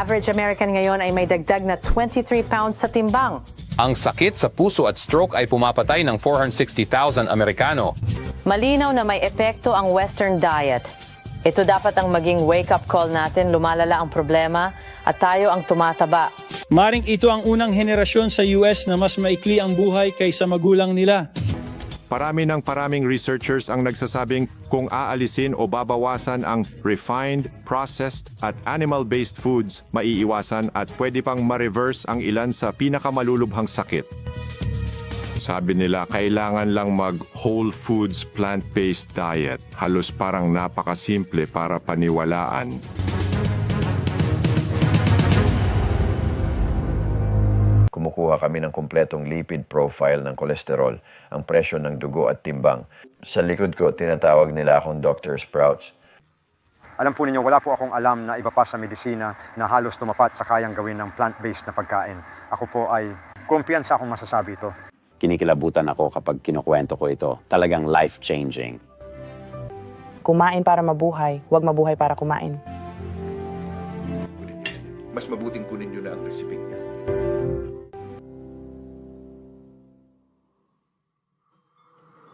average American ngayon ay may dagdag na 23 pounds sa timbang. Ang sakit sa puso at stroke ay pumapatay ng 460,000 Amerikano. Malinaw na may epekto ang Western diet. Ito dapat ang maging wake-up call natin, lumalala ang problema at tayo ang tumataba. Maring ito ang unang henerasyon sa US na mas maikli ang buhay kaysa magulang nila. Paraming researchers ang nagsasabing kung aalisin o babawasan ang refined, processed at animal-based foods, maiiwasan at pwede pang ma-reverse ang ilan sa pinakamalulubhang sakit. Sabi nila, kailangan lang mag-whole foods plant-based diet. Halos parang napakasimple para paniwalaan. Kumukuha kami ng kumpletong lipid profile ng kolesterol, ang presyo ng dugo at timbang. Sa likod ko, tinatawag nila akong Dr. Sprouts. Alam po ninyo, wala po akong alam na iba pa sa medisina na halos tumapat sa kayang gawin ng plant-based na pagkain. Ako po ay kumpiyansa akong masasabi ito. Kinikilabutan ako kapag kinukwento ko ito. Talagang life-changing. Kumain para mabuhay, huwag mabuhay para kumain. Mas mabuting kunin nyo na ang recipe niya.